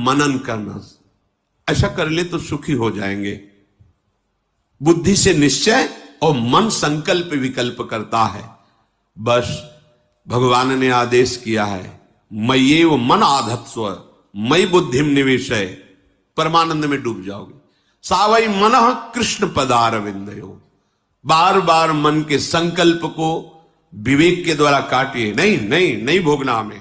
मनन करना। ऐसा कर ले तो सुखी हो जाएंगे। बुद्धि से निश्चय और मन संकल्प विकल्प करता है। बस भगवान ने आदेश किया है, मय्येव मन आधत्स्व मयि बुद्धिम निवेशय, परमानंद में डूब जाओगे। सावई मनः कृष्ण पदारविंदयो, बार बार मन के संकल्प को विवेक के द्वारा काटिए। नहीं नहीं नहीं भोगना हमें।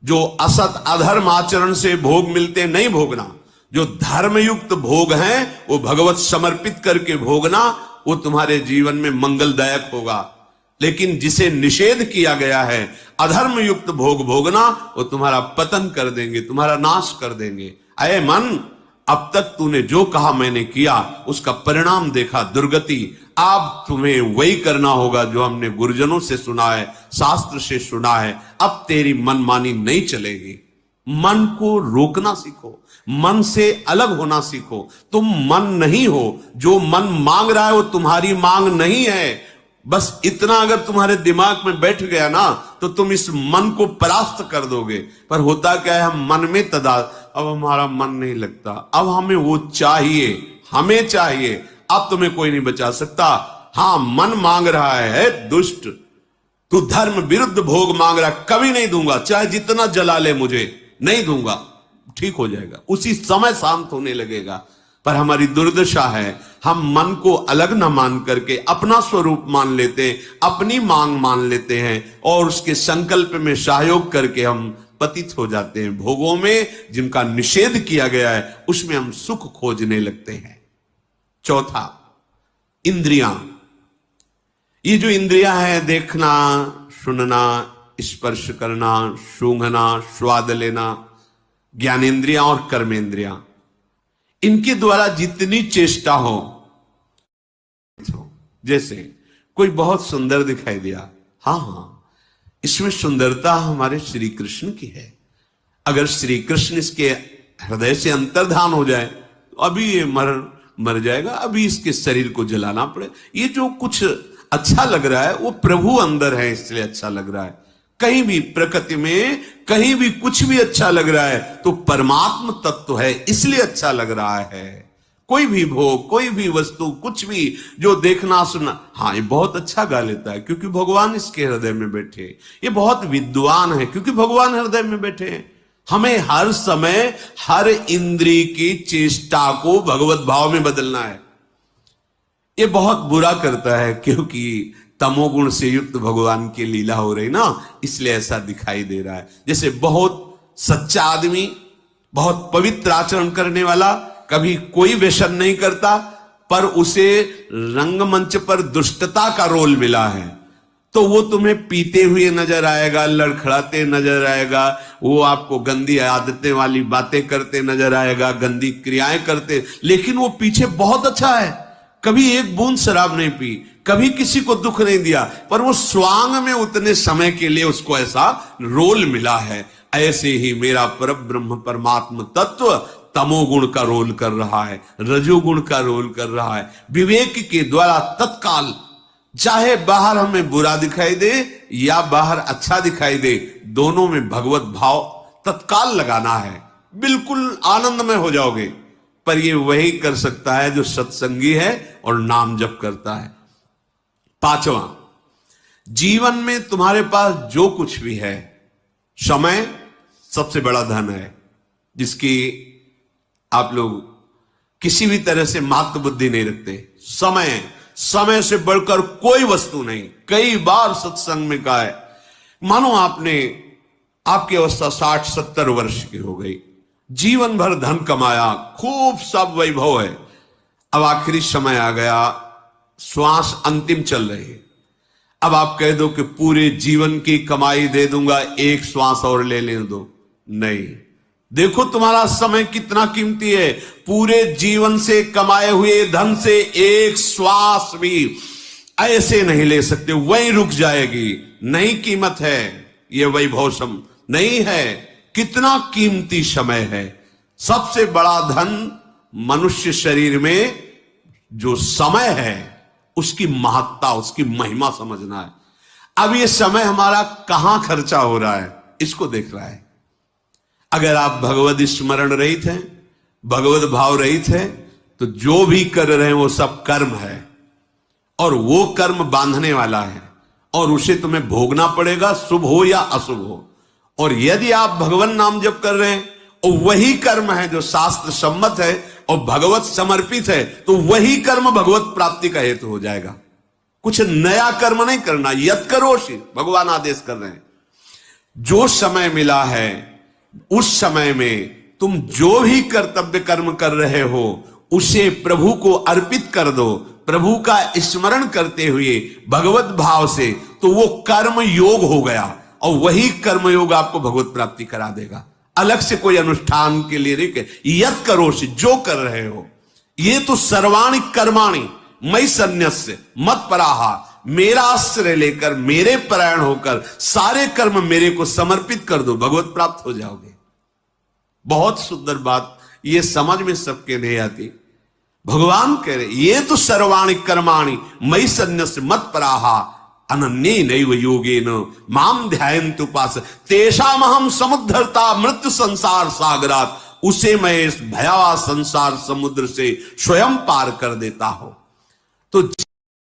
जो असत अधर्म आचरण से भोग मिलते नहीं भोगना। जो धर्मयुक्त भोग हैं वो भगवत समर्पित करके भोगना, वो तुम्हारे जीवन में मंगलदायक होगा। लेकिन जिसे निषेध किया गया है अधर्म युक्त भोग भोगना, वो तुम्हारा पतन कर देंगे, तुम्हारा नाश कर देंगे। अये मन, अब तक तूने जो कहा मैंने किया, उसका परिणाम देखा, दुर्गति। अब तुम्हें वही करना होगा जो हमने गुरुजनों से सुना है, शास्त्र से सुना है। अब तेरी मनमानी नहीं चलेगी। मन को रोकना सीखो, मन से अलग होना सीखो। तुम मन नहीं हो। जो मन मांग रहा है वो तुम्हारी मांग नहीं है। बस इतना अगर तुम्हारे दिमाग में बैठ गया ना, तो तुम इस मन को परास्त कर दोगे। पर होता क्या है, हम मन में अब हमारा मन नहीं लगता, अब हमें वो चाहिए, हमें चाहिए। अब तुम्हें कोई नहीं बचा सकता। हां, मन मांग रहा है, दुष्ट तू धर्म विरुद्ध भोग मांग रहा है, कभी नहीं दूंगा, चाहे जितना जला ले मुझे, नहीं दूंगा। ठीक हो जाएगा, उसी समय शांत होने लगेगा। पर हमारी दुर्दशा है, हम मन को अलग न मान करके अपना स्वरूप मान लेते हैं, अपनी मांग मान लेते हैं, और उसके संकल्प में सहयोग करके हम पतित हो जाते हैं। भोगों में जिनका निषेध किया गया है उसमें हम सुख खोजने लगते हैं। चौथा, इंद्रियां। ये जो इंद्रियां हैं, देखना, सुनना, स्पर्श करना, सूंघना, स्वाद लेना, ज्ञानेंद्रियां और कर्मेंद्रियां, इनके द्वारा जितनी चेष्टा हो, जैसे कोई बहुत सुंदर दिखाई दिया, हाँ, इसमें सुंदरता हमारे श्री कृष्ण की है। अगर श्री कृष्ण इसके हृदय से अंतर्धान हो जाए तो अभी ये मर जाएगा, अभी इसके शरीर को जलाना पड़े। ये जो कुछ अच्छा लग रहा है वो प्रभु अंदर है, इसलिए अच्छा लग रहा है। कहीं भी प्रकृति में कहीं भी कुछ भी अच्छा लग रहा है तो परमात्म तत्व है, इसलिए अच्छा लग रहा है। कोई भी भोग, कोई भी वस्तु, कुछ भी जो देखना सुनना, हाँ ये बहुत अच्छा गा लेता है क्योंकि भगवान इसके हृदय में बैठे। ये बहुत विद्वान है क्योंकि भगवान हृदय में बैठे हैं। हमें हर समय हर इंद्रिय की चेष्टा को भगवत भाव में बदलना है। ये बहुत बुरा करता है क्योंकि तमोगुण से युक्त भगवान की लीला हो रही ना, इसलिए ऐसा दिखाई दे रहा है। जैसे बहुत सच्चा आदमी, बहुत पवित्र आचरण करने वाला, कभी कोई व्यसन नहीं करता, पर उसे रंगमंच पर दुष्टता का रोल मिला है, तो वो तुम्हें पीते हुए नजर आएगा, लड़खड़ाते नजर आएगा, वो आपको गंदी आदतें वाली बातें करते नजर आएगा, गंदी क्रियाएं करते, लेकिन वो पीछे बहुत अच्छा है। कभी एक बूंद शराब नहीं पी, कभी किसी को दुख नहीं दिया, पर वो स्वांग में उतने समय के लिए उसको ऐसा रोल मिला है। ऐसे ही मेरा परब्रह्म परमात्म तत्व तमोगुण का रोल कर रहा है, रजोगुण का रोल कर रहा है। विवेक के द्वारा तत्काल, चाहे बाहर हमें बुरा दिखाई दे या बाहर अच्छा दिखाई दे, दोनों में भगवत भाव तत्काल लगाना है, बिल्कुल आनंदमय हो जाओगे। पर ये वही कर सकता है जो सत्संगी है और नाम जप करता है। पांचवा, जीवन में तुम्हारे पास जो कुछ भी है, समय सबसे बड़ा धन है, जिसकी आप लोग किसी भी तरह से मात्र बुद्धि नहीं रखते। समय से बढ़कर कोई वस्तु नहीं। कई बार सत्संग में कहा है, मानो आपकी अवस्था 60-70 वर्ष की हो गई, जीवन भर धन कमाया, खूब सब वैभव है, अब आखिरी समय आ गया, श्वास अंतिम चल रही है, अब आप कह दो कि पूरे जीवन की कमाई दे दूंगा, एक श्वास और ले लेने दो। नहीं, देखो तुम्हारा समय कितना कीमती है। पूरे जीवन से कमाए हुए धन से एक श्वास भी ऐसे नहीं ले सकते, वहीं रुक जाएगी। नहीं कीमत है, ये वैभव सम नहीं है। कितना कीमती समय है। सबसे बड़ा धन मनुष्य शरीर में जो समय है, उसकी महत्ता, उसकी महिमा समझना है। अब ये समय हमारा कहां खर्चा हो रहा है, इसको देख रहा है। अगर आप भगवत स्मरण रहित हैं, भगवत भाव रहित हैं, तो जो भी कर रहे हैं वो सब कर्म है, और वो कर्म बांधने वाला है, और उसे तुम्हें भोगना पड़ेगा, शुभ हो या अशुभ हो। और यदि आप भगवान नाम जप कर रहे हैं और वही कर्म है जो शास्त्र सम्मत है और भगवत समर्पित है, तो वही कर्म भगवत प्राप्ति का हेतु हो जाएगा। कुछ नया कर्म नहीं करना, यत करोषि भगवान आदेश कर रहे हैं। जो समय मिला है उस समय में तुम जो भी कर्तव्य कर्म कर रहे हो उसे प्रभु को अर्पित कर दो, प्रभु का स्मरण करते हुए भगवत भाव से, तो वो कर्म योग हो गया, और वही कर्म योग आपको भगवत प्राप्ति करा देगा। अलग से कोई अनुष्ठान के लिए नहीं, यत करोषि जो कर रहे हो, ये तो सर्वाणि कर्माणि मयि सन्न्यस्य मत पराहा, मेरा आश्रय लेकर, मेरे परायण होकर सारे कर्म मेरे को समर्पित कर दो, भगवत प्राप्त हो जाओगे। बहुत सुंदर बात, ये समझ में सबके नहीं आती। भगवान कह रहे ये तो सर्वाणि कर्माणि मयि सन्न्यस्य मत पराहा अनन्ये नैव योगेन माम ध्यायन्तु उपास तेषामहं समुद्धरता मृत्यु संसार सागरात, उसे मैं इस भयावह संसार समुद्र से स्वयं पार कर देता हूं। तो